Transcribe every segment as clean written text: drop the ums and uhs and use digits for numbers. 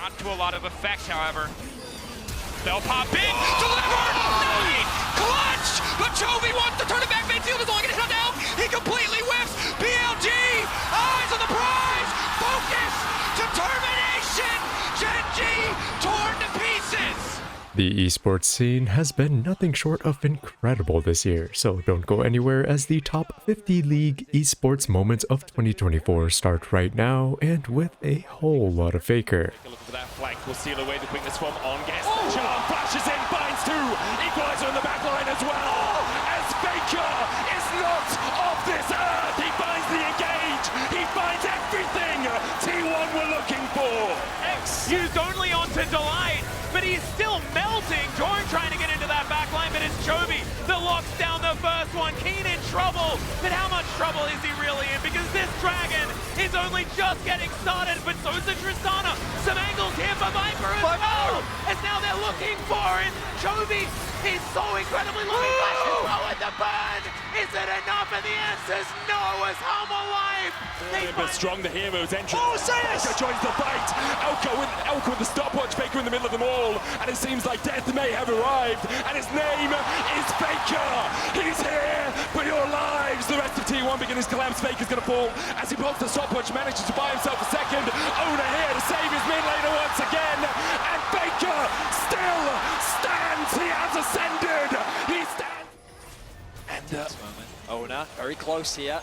not to a lot of effect, however. They'll pop in, delivered, nice, clutch, but Chovy wants to turn it back, midfield is only gonna hit down, he completely whiffs, BLG, eyes on the prize, focus, determination, Gen.G torn to pieces. The esports scene has been nothing short of incredible this year, so don't go anywhere as the top 50 league esports moments of 2024 start right now, and with a whole lot of Faker. Looking for that flank will seal away the quickness from On-Guest. Charm flashes in, finds two, equalizer on the back line as well, as Faker is not of this earth, he finds the engage, he finds everything T1 were looking for. X used only onto Delight, but he's still melting. Jorn trying to get into that backline, but it's Chovy that locks down the first one. Keen in trouble, but how much trouble is he really in? Because this Dragon is only just getting started, but so is the Tristana. Some angles here for Viper as well, as now they're looking for it. Chovy is so incredibly looking flash at the burn. Is it enough? And the answer's no, as Hama Life. But strong, the hero's entrance. Oh, Sayas! Faker joins the fight. Elka with the stopwatch, Faker in the middle of them all, and it seems like death may have arrived, and his name is Faker. He's here for your lives. The rest of T1 begins to collapse. Faker's gonna fall as he blocks the stopwatch, manages to buy himself a second. Owner here to save his mid laner once again, and Faker still stands. He has ascended. He stands. And Owner, very close here.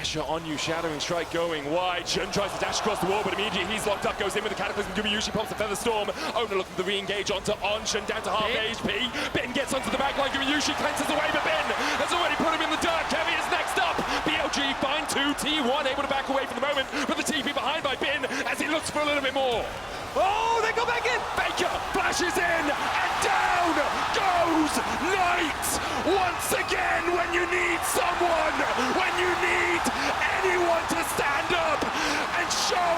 pressure on you, Shadowing Strike going wide. Shun tries to dash across the wall, but immediately he's locked up, goes in with the Cataclysm. Gumayushi pops the Feather Storm. Owner looking to re-engage onto On. Shun down to half HP. Bin gets onto the back line. Gumayushi cleanses away, but Bin has already put him in the dirt. Kevy is next up. BLG find two. T1 able to back away for the moment, but the TP behind by Bin as he looks for a little bit more. Oh, they go back in. Faker flashes in, and down goes Knight once again when you need someone, when you need anyone to stand up and show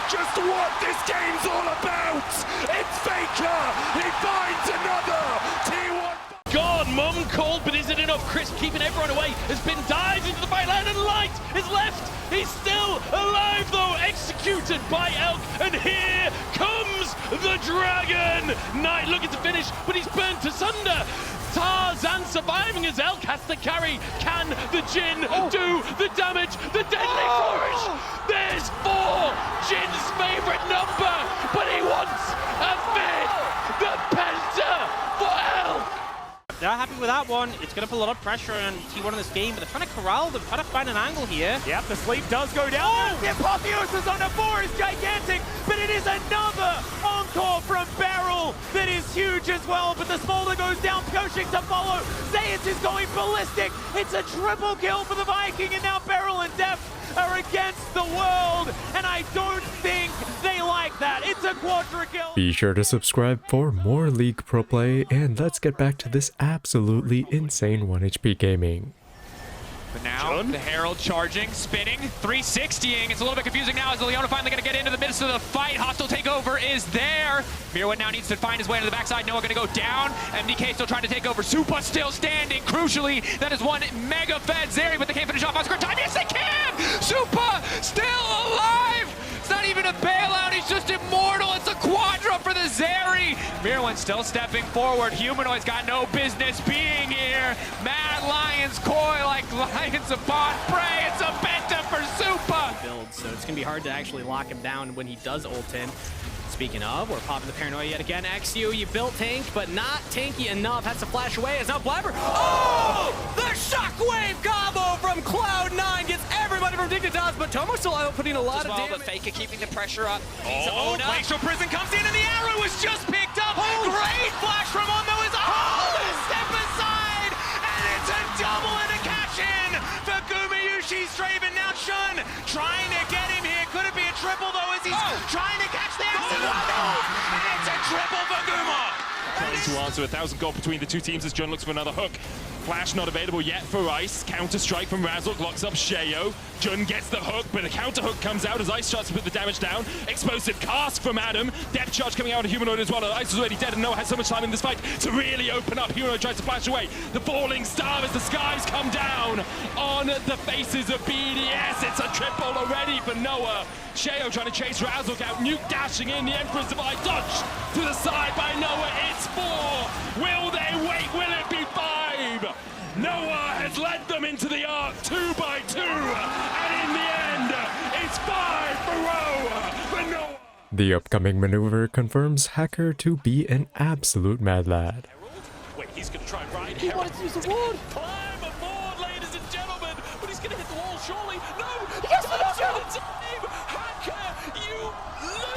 just what this game's all about. It's Faker. He finds another T1. God, Mum called, but is it enough? Chris keeping everyone away. Has been dived into the fight line, and Light is left. He's still alive though, executed by Elk, and here comes the Dragon. Knight looking to finish, but he's burnt asunder. Tarzan surviving as Elk has to carry. Can the Jin do the damage? The deadly flourish. There's 4. Jin's favorite number, but he wants a 5th. The Penta for Elk. They're happy with that one. It's going to put a lot of pressure on T1 in this game, but they're trying to corral them, trying to find an angle here. Yep, the sleep does go down. Oh, the apotheosis on the 4 is gigantic, but it is another encore from Beryl that is huge as well, but the smolder goes down, Pyoshik to follow. Zayas is going ballistic. It's a triple kill for the Viking, and now Beryl and Def are against the world, and I don't think they like that. It's a quadra kill. Be sure to subscribe for more League Pro Play, and let's get back to this absolutely insane 1HP gaming. But now, the Herald charging, spinning, 360ing. It's a little bit confusing now as the Leona finally going to get into the midst of the fight. Hostile takeover is there. Mirwin now needs to find his way to the backside. Noah going to go down. MDK still trying to take over. Supa still standing. Crucially, that is one mega fed Zeri, but they can't finish off on score time. Yes, they can! Supa still alive! It's not even a bailout. He's just immortal. It's a quadra for the Zeri. Mirwin still stepping forward. Humanoid's got no business being here. Mad Lions coy like lions upon prey. It's a penta for Supa. Build, so it's going to be hard to actually lock him down when he does ult in. Speaking of, we're popping the paranoia yet again. XU, you built tank, but not tanky enough. Has to flash away. It's now Blabber. Oh! The shockwave combo from Cloud9 gets everybody from Dignitas, but Tomo still outputting a lot of damage. But Faker keeping the pressure up. Oh, Glacial Prison comes in and the arrow was just picked up. Great flash from Ondo is step aside, and it's a double and a catch in for Gumayushi Straven. Now Shun trying to get him here. Could it be a triple though as he's trying to catch the axe? And it's a triple for Guma. Trying to answer 1,000 gold between the two teams as John looks for another hook. flash not available yet for Ice. Counter strike from Razzle locks up Sheo. Jun gets the hook, but a counter hook comes out as Ice starts to put the damage down. Explosive cast from Adam. Depth charge coming out of Humanoid as well. Ice is already dead and Noah has so much time in this fight to really open up. Humanoid tries to flash away. The falling star as the skies come down on the faces of BDS. It's a triple already for Noah. Sheo trying to chase Razzle out. Nuke dashing in. The Emperor's Divide dodge to the side by Noah. It's 4. Will they wait? Will it be 5? Noah has led them into the arc 2 by 2. And in the end, it's 5 for Noah. The upcoming maneuver confirms Hacker to be an absolute mad lad. Wait, he's going to try and ride. He wanted to use the ward. Climb aboard, ladies and gentlemen. But he's going to hit the wall, surely. No! Yes, the Hacker! You lose!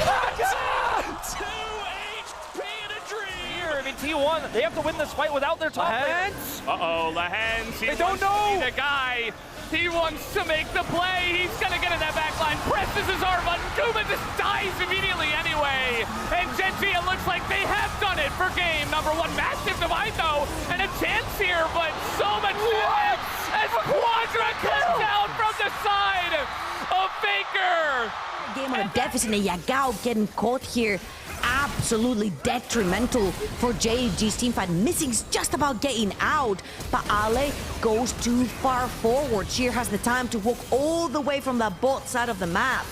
2 HP in a dream! Here, I mean, T1, they have to win this fight without their top laner. Uh-oh, Lahens. They don't know. The guy. He wants to make the play. He's going to get in that back line. Presses his R button. Kuma just dies immediately anyway. And Gen.G, it looks like they have done it for game number 1. Massive divide, though. And a chance here, but so much damage. As Quadra comes down from the side of Faker. Game on a deficit and Yagao getting caught here. Absolutely detrimental for Gen.G's team fight. Missing's just about getting out, but Ale goes too far forward. Sheer has the time to walk all the way from the bot side of the map.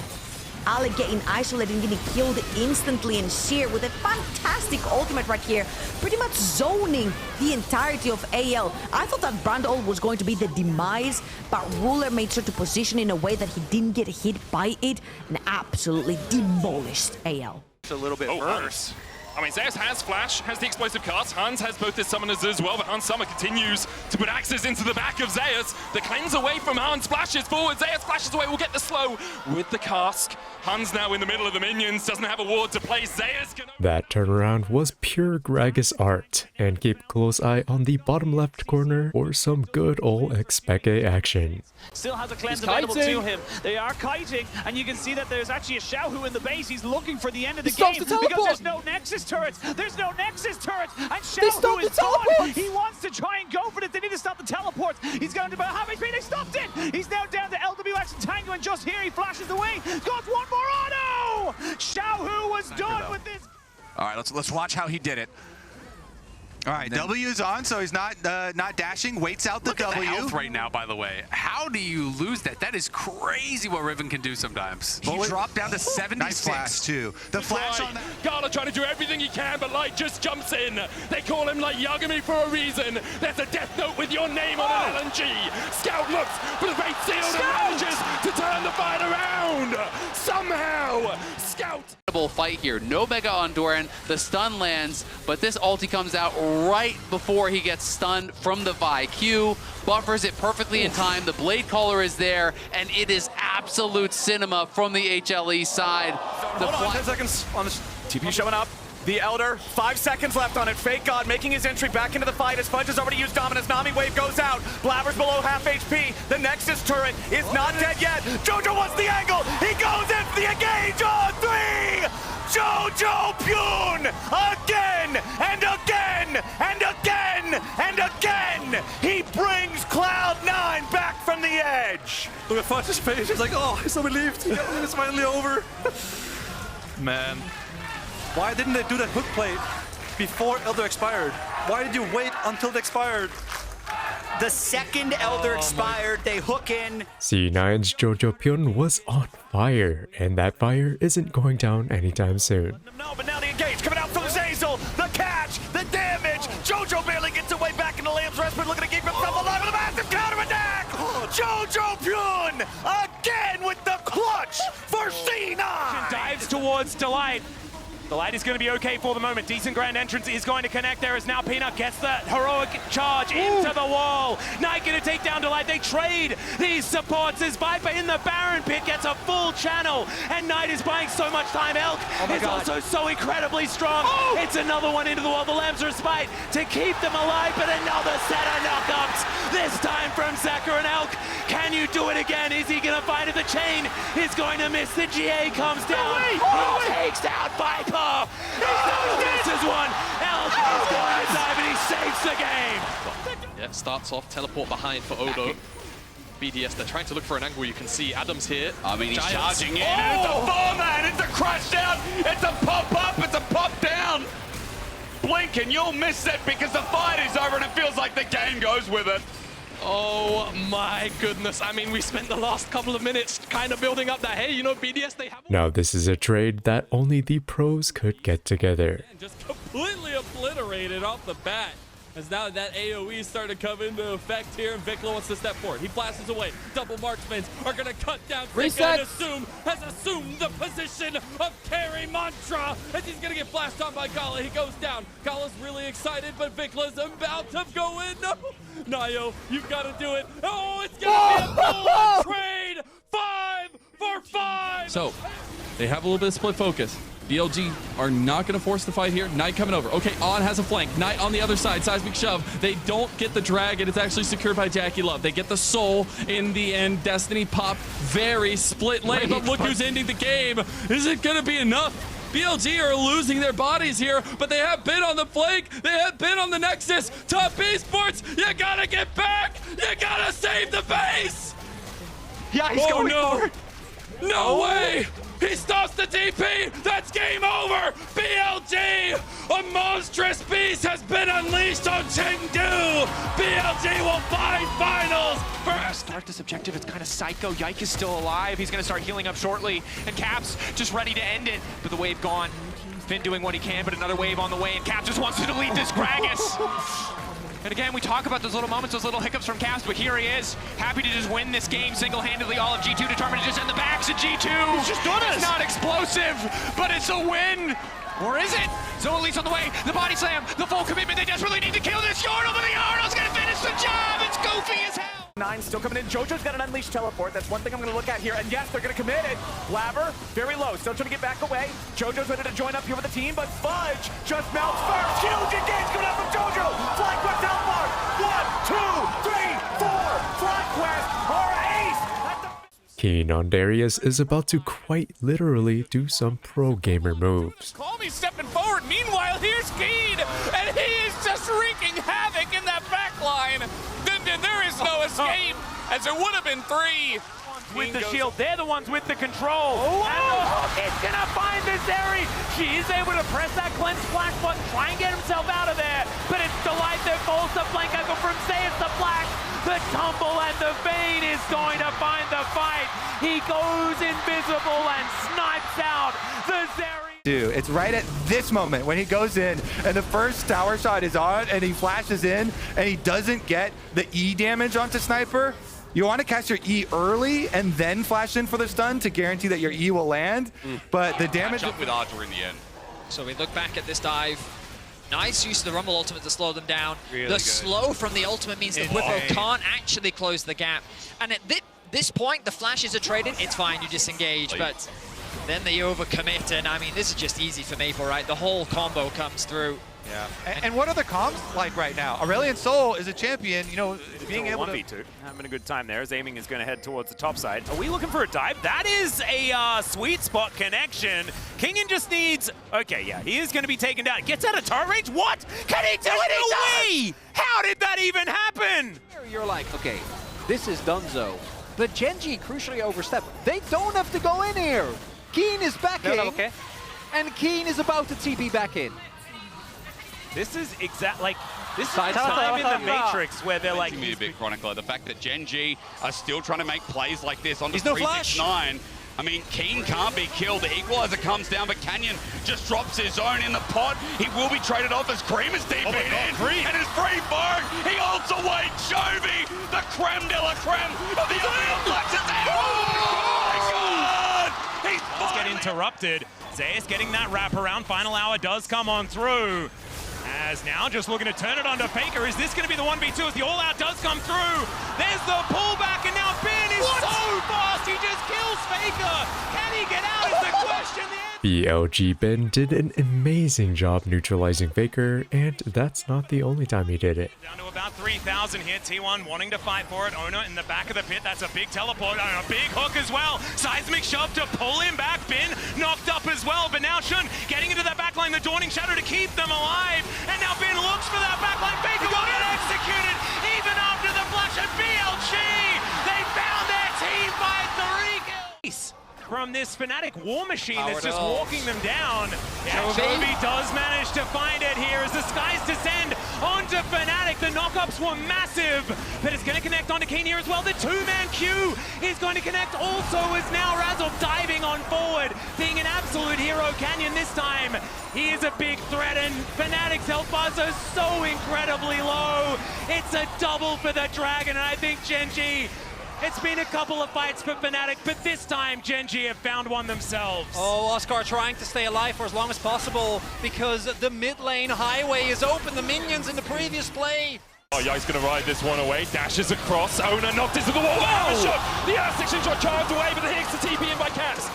Ale getting isolated and getting killed instantly, and Sheer with a fantastic ultimate right here, pretty much zoning the entirety of AL. I thought that Brandol was going to be the demise, but Ruler made sure to position in a way that he didn't get hit by it and absolutely demolished AL. A little bit worse. I mean, Zeus has Flash, has the explosive cast. Hans has both his summoners as well, but Hans Summer continues to put axes into the back of Zeus. The cleanse away from Hans, splashes forward. Zeus flashes away, will get the slow with the cask. Hans now in the middle of the minions, doesn't have a ward to place. Zeus can... That turnaround was pure Gragas art, and keep a close eye on the bottom left corner for some good old Expeke action. Still has a cleanse available to him. They are kiting, and you can see that there's actually a Xiaohu in the base. He's looking for the end of the game because there's no Nexus turrets. There's no Nexus turrets, and Xiaohu is gone. He wants to try and go for it. They need to stop the teleports. He's going to about half HP. They stopped it. He's now down to LWX and Tango, and just here he flashes away. Got one more auto. Xiaohu was done with this. All right, let's watch how he did it. All right, W is on, so he's not dashing. Waits out the Look W. at the health right now, by the way. How do you lose that? That is crazy what Riven can do sometimes. He dropped down to 76. Nice flash, too. The flash on that. Gala trying to do everything he can, but Light just jumps in. They call him like Yagami for a reason. There's a death note with your name on an LNG. Scout looks for the great seal and manages to turn the fight around. Somehow, Scout. Fight here. No Mega on Doran. The stun lands, but this ulti comes out right before he gets stunned from the Vi. Q buffers it perfectly in time. The Blade Caller is there, and it is absolute cinema from the HLE side. Hold on, 10 seconds on the TP showing up. The Elder, 5 seconds left on it. Fake God making his entry back into the fight as Fudge has already used Dominance. Nami Wave goes out. Blabber's below half HP. The Nexus turret is not dead yet. Jojo wants the angle. He goes in for the engage on 3. Jojo Pune again and again and again and again. He brings Cloud9 back from the edge. Look at Fudge's face. He's like, oh, he's so relieved. It's finally over. Man. Why didn't they do that hook play before Elder expired? Why did you wait until it expired? The second Elder expired, they hook in. C9's Jojo Pyun was on fire, and that fire isn't going down anytime soon. No, but now the engage coming out from Zazel. The catch, the damage. Jojo barely gets away back into Lamb's Rest, but looking to keep himself alive with a massive counter attack. Jojo Pyun again with the clutch for C9. Dives towards Delight. Delight is going to be okay for the moment. Decent grand entrance is going to connect there as now Peanut gets the heroic charge into the wall. Knight going to take down Delight. They trade these supports as Viper in the Baron pit gets a full channel, and Knight is buying so much time. Elk is also so incredibly strong. It's another one into the wall. The Lambs respite to keep them alive, but another set of knockups. This time from Zachar and Elk. Can you do it again? Is he going to find it? The chain is going to miss. The GA comes down. He takes out Viper. He misses one. Elk dive and he saves the game. Yeah, starts off, teleport behind for Odo. BDS, they're trying to look for an angle. You can see Adam's here. I mean, he's Giants. charging in. It's a 4-man. It's a crash down. It's a pop up. It's a pop down. Blink and you'll miss it because the fight is over and it feels like the game goes with it. Oh my goodness. I mean, we spent the last couple of minutes kind of building up that, hey, you know, BDS, they have... Now this is a trade that only the pros could get together. Just completely obliterated off the bat. As now that AoE started to come into effect here, and Vikla wants to step forward. He flashes away. Double marksmen are going to cut down Reset. And has assumed the position of carry mantra as he's going to get flashed on by Gala. He goes down. Gala's really excited, but Vikla's about to go in. No, Nayo, you've got to do it. Oh, it's going to be a full-on trade. 5 for 5. So, they have a little bit of split focus. BLG are not going to force the fight here. Knight coming over. Okay, On has a flank. Knight on the other side. Seismic shove. They don't get the dragon. It's actually secured by Jackie Love. They get the soul in the end. Destiny pop. Very split lane. But look who's ending the game. Is it going to be enough? BLG are losing their bodies here, but they have been on the flank. They have been on the Nexus. Top Esports, you got to get back. You got to save the base. Yeah, he's going for it. No way! He stops the TP! That's game over! BLG! A monstrous beast has been unleashed on Chengdu! BLG will find finals! Start this objective, it's kind of psycho. Yike is still alive. He's going to start healing up shortly. And Caps just ready to end it. But the wave gone. Finn doing what he can, but another wave on the way. And Caps just wants to delete this Gragas. And again, we talk about those little moments, those little hiccups from Caps, but here he is, happy to just win this game single-handedly. All of G2 determined to just end the backs of G2. He's just done it. It's not explosive, but it's a win. Or is it? Zoe leads on the way, the body slam, the full commitment. They desperately need to kill this Yordle, but the Yordle's gonna finish the job. It's goofy as hell. 9 still coming in. Jojo's got an unleashed teleport. That's one thing I'm going to look at here. And yes, they're going to commit it. Blabber, very low. Still trying to get back away. Jojo's ready to join up here with the team, but Fudge just melts first. Huge engage coming out from Jojo. FlyQuest teleport. 1, 2, 3, 4. FlyQuest or ace. Keen on Darius is about to quite literally do some pro gamer moves. Call me stepping forward. Meanwhile, here's Keen, and he is just wreaking havoc in that back line. There is no escape, as there would have been 3. With the shield, they're the ones with the control. And the hook is gonna find this Zeri. She is able to press that cleanse flash button, try and get himself out of there. But it's Delight that falls the flank angle from Say it's the flash. The tumble and the Vayne is going to find the fight. He goes invisible and snipes out the Zeri. Dude, it's right at this moment when he goes in and the first tower shot is on and he flashes in and he doesn't get the E damage onto Sniper. You want to cast your E early and then flash in for the stun to guarantee that your E will land, but the damage... Match up with Archer in the end. So we look back at this dive. Nice use of the Rumble ultimate to slow them down. Really the good. slow from the ultimate means that Whippo can't actually close the gap. And at this point, the flashes are traded. It's fine, you disengage, but then they overcommit, and I mean, this is just easy for Maple, right? The whole combo comes through. Yeah. And what are the comms like right now? Aurelion Sol is a champion, you know, being able to... 1v2, having a good time there. As aiming is going to head towards the top side. Are we looking for a dive? That is a sweet spot connection. Kingen just needs... Okay, yeah, he is going to be taken down. Gets out of turret range? What? Can he do it? No way! How did that even happen? You're like, okay, this is Dunzo. But Gen.G crucially overstepped. They don't have to go in here. Keen is back in. Okay. And Keen is about to TP back in. This is this is the time in the Matrix where they're like... Me a bit, Chronicler. The fact that Gen.G are still trying to make plays like this on the no flash. 369. I mean, Keen can't be killed. The Equalizer comes down, but Canyon just drops his own in the pot. He will be traded off as Cream is DP'd in. And his free bark, he ults away Chovy, the creme de la creme of the Oh my God! Let's get interrupted. Zeus getting that wraparound. Final hour does come on through. As now just looking to turn it onto Faker. Is this going to be the 1v2 as the all-out does come through? There's the pullback, and now Ben is so fast. He just kills Faker. Can he get out is the question. BLG Ben did an amazing job neutralizing Faker, and that's not the only time he did it. Down to about 3,000 here. T1 wanting to fight for it. Ona in the back of the pit. That's a big teleport and a big hook as well. Seismic shove to pull him back. Ben knocked up as well, but now Shun getting into that backline. The Dawning Shadow to keep them alive. And now Ben backline. Faker will get executed even after the flash, and BLG, they found their team by 3 kills. From this Fnatic war machine that's just walking them down. Chovy does manage to find it here as the skies descend onto Fnatic. The knockups were massive, but it's going to connect onto Keen here as well. The two-man queue is going to connect also as now Razov diving on forward, being an absolute hero. Canyon this time, he is a big threat, and Fnatic's health bars are so incredibly low. It's a double for the Dragon, and I think Gen.G, it's been a couple of fights for Fnatic, but this time Gen.G have found one themselves. Oh, Oscar trying to stay alive for as long as possible because the mid lane highway is open. The minions in the previous play. Oh, Yike's going to ride this one away. Dashes across. Owner knocked into the wall. Oh, shot! The Elastic shot charged away, but the Higgs to TP in by Caps.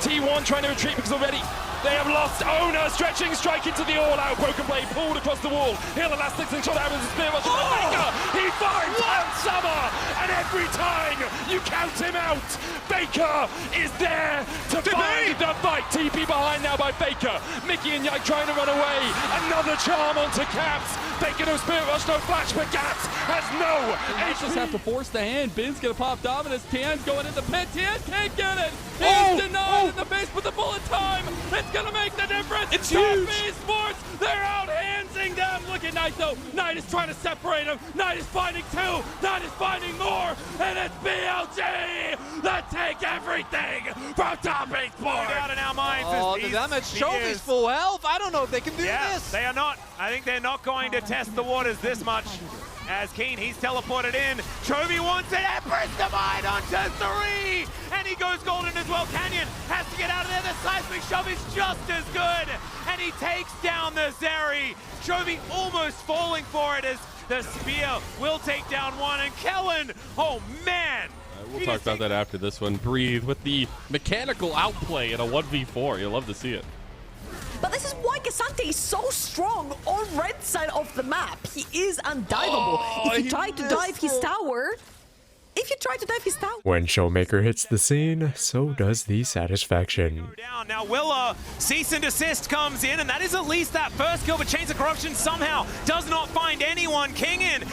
T1 trying to retreat because already they have lost. Owner stretching, strike into the all-out. Broken blade pulled across the wall. He'll Elastic and shot out with the spear rush. Baker, he finds Summer, and every time you count him out, Baker is there to find the fight. TP behind now by Baker. Mickey and Yike trying to run away. Another charm onto Caps. Baker no spirit rush, no flash, but Caps has no They just have to force the hand. Bin's gonna pop dominance. Tian's going into pit. Tian can't get it. He's denied in the face with the bullet time. It's gonna make the difference. It's huge. Esports, they're out-handsing them. Look at Knight though. Knight is trying to separate him. Knight is finding two. Knight is finding more. And it's BLG that take everything from top Esports. Out in our minds. Oh, the damage. Chovy's full health. I don't know if they can do this. They are not. I think they're not going to test the waters this much. As Keen, he's teleported in. Chovy wants it. Empress Divide onto 3. And he goes golden as well. Canyon has to get out of there. The seismic shove is just as good. And he takes down the Zeri. Chovy almost falling for it as the spear will take down one. And Kellen, oh man. We'll talk about that after this one. Breathe with the mechanical outplay in a 1v4. You'll love to see it. But this is why K'Sante is so strong on red side of the map. He is undiveable. If you try to dive his tower, when Showmaker hits the scene, so does the satisfaction. Now Willa, cease and desist comes in, and that is at least that first kill, but Chains of Corruption somehow does not find anyone. Kingin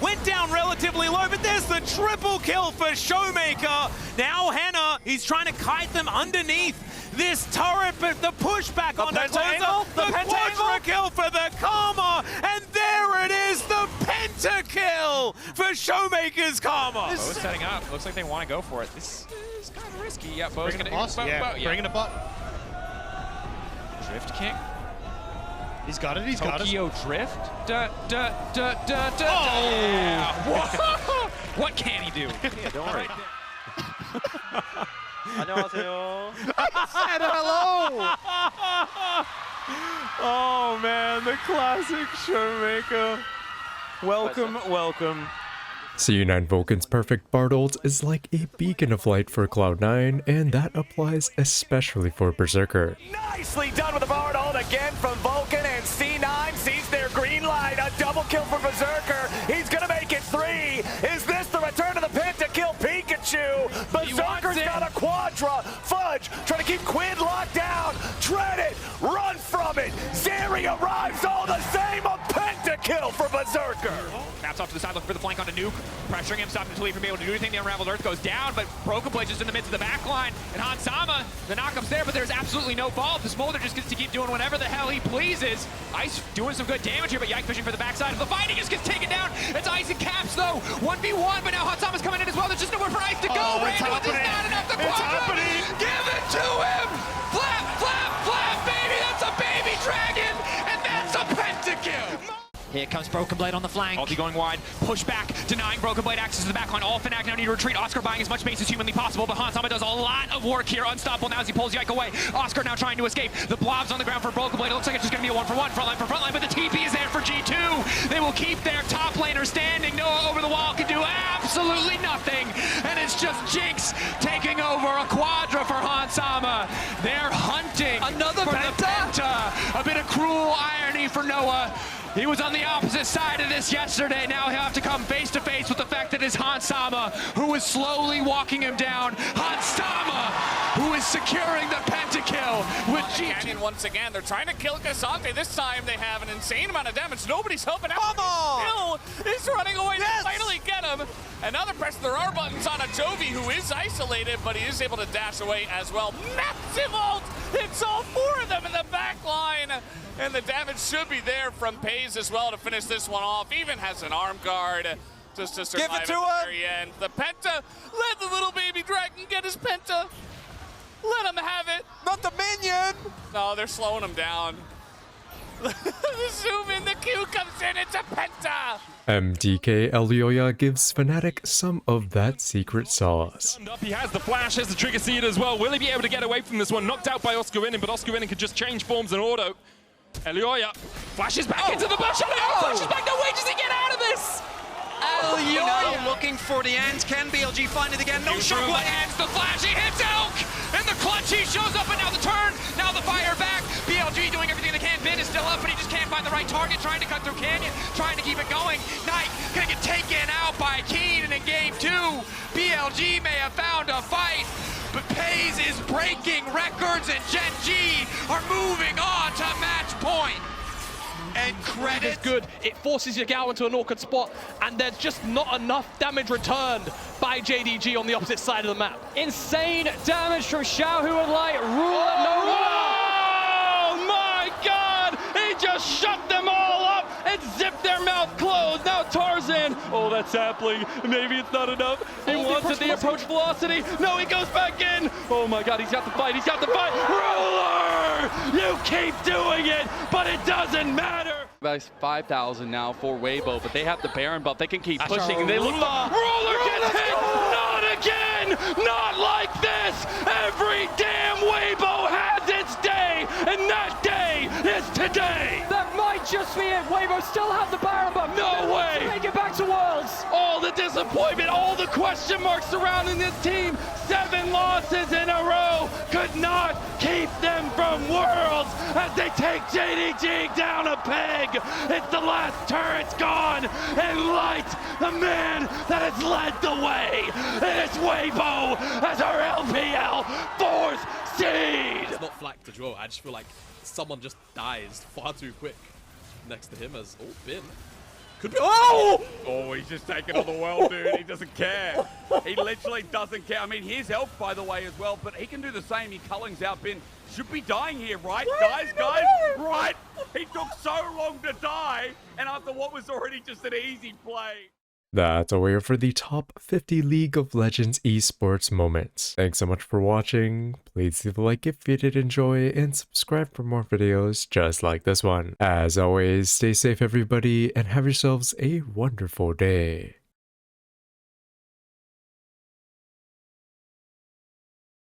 went down relatively low, but there's the triple kill for Showmaker. Now Henna, he's trying to kite them underneath this turret, but the pushback on the closer, the quadra kill for the Karma, and there it is, the Pentakill for Showmaker's Karma. Bo's setting up. Looks like they want to go for it. This is kind of risky. Yeah, Bo's going to bring it up. Drift King. He's got it. He's got it. Tokyo Drift. What can he do? Yeah, don't worry. 안녕하세요. Said hello. Oh man, the classic Showmaker. Welcome, welcome. C9 Vulcan's perfect Bard ult is like a beacon of light for Cloud9, and that applies especially for Berserker. Nicely done with the Bard ult again from Vulcan, and C9 sees their green light. A double kill for Berserker. He's gonna make it 3. Is this the return of the Pentakill Pikachu? Berserker's got a quadra. Fudge trying to keep Quinn locked down. Tread it, run from it. Zeri arrives all the same. A Pentakill for Berserker. Maps off to the side, looking for the flank onto Nuke, pressuring him, stopping until he can be able to do anything. The Unraveled Earth goes down, but Broken Blade just in the midst of the back line. And Hansama, the knockup's there, but there's absolutely no fault. The Smolder just gets to keep doing whatever the hell he pleases. Ice doing some good damage here, but Yike pushing for the backside of the fight. He just gets taken down. It's Ice and Caps, though. 1v1, but now Hansama's coming in as well. There's just nowhere for Ice to go. Randall, it's not enough. The quadra. Give it to him. Flap, flap, flap, baby. That's a baby dragon, and that's a Pentakill. Here comes Broken Blade on the flank. Ulti going wide, push back, denying Broken Blade access to the backline. All Fnatic now need to retreat. Oscar buying as much space as humanly possible, but Hansama does a lot of work here. Unstoppable now as he pulls Yike away. Oscar now trying to escape. The blobs on the ground for Broken Blade. It looks like it's just going to be a 1-for-1, frontline for frontline, but the TP is there for G2. They will keep their top laner standing. Noah over the wall can do absolutely nothing, and it's just Jinx taking over a quadra for Hansama. They're hunting another for the Penta. A bit of cruel irony for Noah. He was on the opposite side of this yesterday. Now he'll have to come face to face with the fact that it's Hansama who is slowly walking him down. Hansama, who is securing the Pentakill with Canyon once again. They're trying to kill Cassante. This time they have an insane amount of damage. Nobody's helping out. Come on! Hill is running away. Yes! They finally get him. And now they're pressing their R buttons on a Jovi who is isolated, but he is able to dash away as well. Massive ult! It's all four of them in the back line. And the damage should be there from Pays as well to finish this one off. Even has an arm guard just to survive at the very end. The Penta, let the little baby dragon get his Penta. Let him have it. Not the minion. No, they're slowing him down. The zoom in, the Q comes in, it's a Penta. MDK Elioya gives Fnatic some of that secret sauce. He has the flash, has the trigger seed as well. Will he be able to get away from this one? Knocked out by Oscarinin, but Oscarinin could just change forms and auto. Elioya flashes back into the bush. Elioya flashes back. No way does he get out of this? Elioya looking for the end. Can BLG find it again? No shockwave. Ends the flash. He hits Elk. In the clutch, he shows up, and now the turn. Now the fire back. BLG doing everything they can. Bin is still up, but he just can't find the right target. Trying to cut through Canyon. Trying to keep it going. Knight gonna get taken out by Keen, and in game 2, BLG may have found a fight. But Pays is breaking records, and Gen.G are moving on to match point. And credit is good. It forces Yagao into an awkward spot, and there's just not enough damage returned by JDG on the opposite side of the map. Insane damage from Xiao, who would like rule it. No. Oh my God! He just shut them all up and zipped their mouth closed. Now Tarzan. Oh, that's sapling. Maybe it's not enough. He wants the approach velocity. No, he goes back in. Oh my God, he's got the fight. He's got the fight. Ruler! You keep doing it, but it doesn't matter. About 5,000 now for Weibo, but they have the Baron buff. They can keep pushing. They look. Ruler gets hit. Not again. Not like this. Every damn Weibo has its day, and that day is today. That might just be it. Weibo still have the Baron buff. No way. Make it back to Worlds. All the disappointment, all the question marks surrounding this team. 7 losses in a row could not keep them from Worlds as they take JDG down a peg. It's the last turret's gone, and Light, the man that has led the way, and it's Weibo as our LPL 4th seed. It's not flack to draw. I just feel like someone just dies far too quick next to him as Bin. Could be. Oh! Oh, he's just taking on the world, dude. He doesn't care. He literally doesn't care. I mean, here's Elk, by the way, as well, but he can do the same. He cullings out Bin. Should be dying here, right? Guys, right? He took so long to die, and after what was already just an easy play. That's all we have for the top 50 League of Legends esports moments. Thanks so much for watching. Please leave a like if you did enjoy, and subscribe for more videos just like this one. As always, stay safe everybody, and have yourselves a wonderful day.